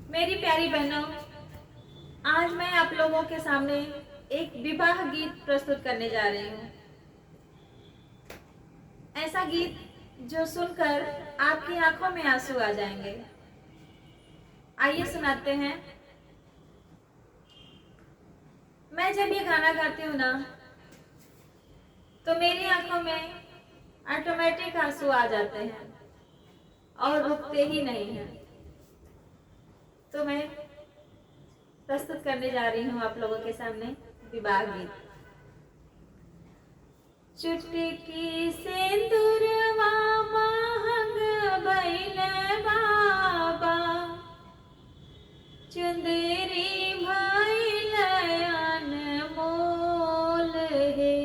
मेरी प्यारी बहनों, आज मैं आप लोगों के सामने एक विवाह गीत प्रस्तुत करने जा रही हूँ। ऐसा गीत जो सुनकर आपकी आंखों में आंसू आ जाएंगे। आइए सुनाते हैं। मैं जब ये गाना गाती हूँ ना, तो मेरी आंखों में ऑटोमेटिक आंसू आ जाते हैं और रुकते ही नहीं हैं। तो मैं प्रस्तुत करने जा रही हूँ आप लोगों के सामने विवाह गीत। चुटकी सिंदूरवा महंग भइल बाबा, चुंदरी भइल अनमोल हे।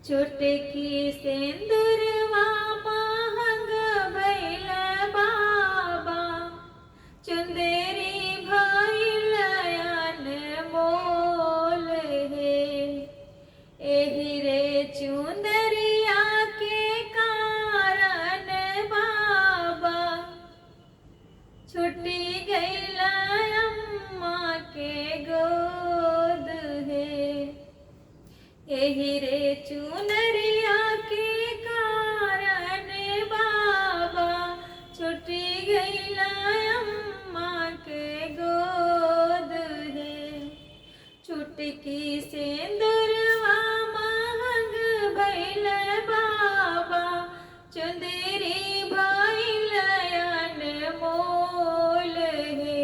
चुटकी सिंदूरवा महंग भइल बाबा, चुंदरी भइल अनमोल हे। एही रे चुंदरिया के कारण बाबा, छुट्टी गइला अम्मा के गोद है। एही रे चुनरिया के कारण बाबा, छुट्टी गइला अम्मा के गोद है। चुटकी सिंदूरवा महंग भइल बाबा, चुंदरी भइल अनमोल हे।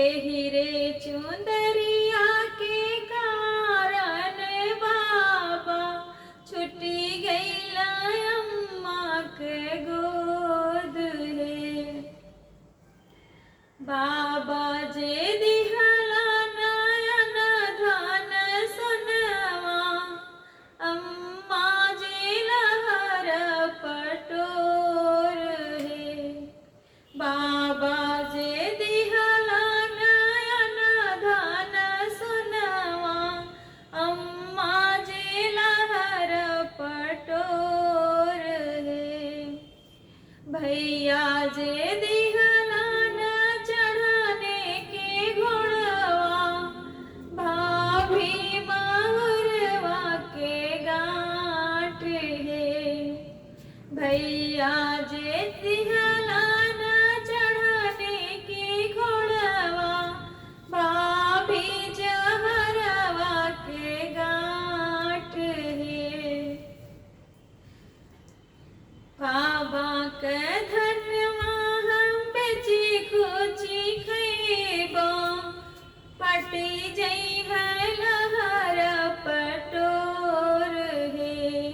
एही रे चुंदरिया के कारण बाबा, छुट्टी गइल अम्मा के गोद है। बाबा जे दिहला नयन धन सोनवा, अम्मा जे लहर पटोर है। बाबा जे दिहला नयन धन सोनवा, अम्मा जे लहर पटोर है। भैया जे दिहला चढ़ाने के घोड़वा, भाभी महुरवा के गांठ है। भैया जे दिहला चढ़ाने के घोड़वा, भाभी जहरवा के गांठ है। बाबा के धनवा हम बेची खोची खैबा, पटी जई है लहर पटोर है।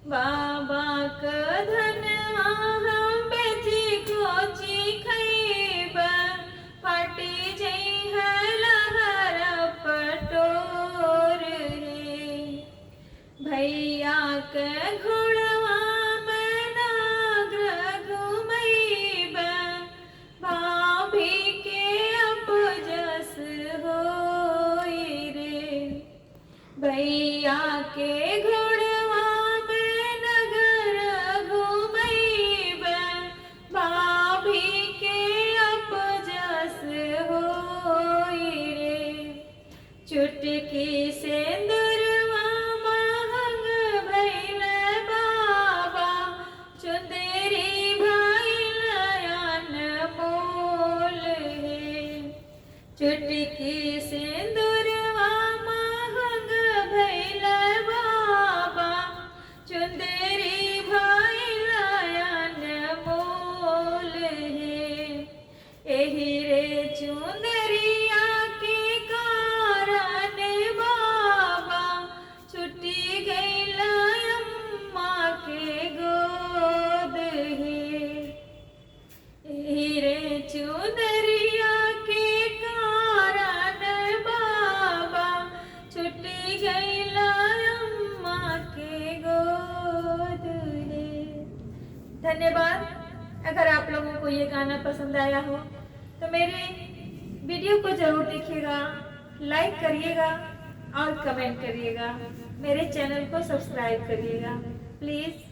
बाबा के धनवा हम बेची खोची खैबा, पटी जई है लहर पटोर है। भैया के घोड़वा भाभी के अपजस होई रे। भैया के घोड़वा में नगर घुमैबे, भाभी के अपजस होई रे। चुटकी सिंदूरवा महंग भइल बाबा, चुंदरी भइल अनमोल हे। चुटकी सिंदूरवा महंग भइल बाबा, चुंदरी भइल अनमोल हे। एही रे चुंदरिया के कारण बाबा, छुट्टी गइल अम्मा के गोद है। एही रे चुंदरिया के कारण बाबा, छुट्टी गइल अम्मा के गोद है। धन्यवाद। अगर आप लोगों को ये गाना पसंद आया हो तो मेरे वीडियो को जरूर देखिएगा, लाइक करिएगा और कमेंट करिएगा। मेरे चैनल को सब्सक्राइब करिएगा प्लीज़।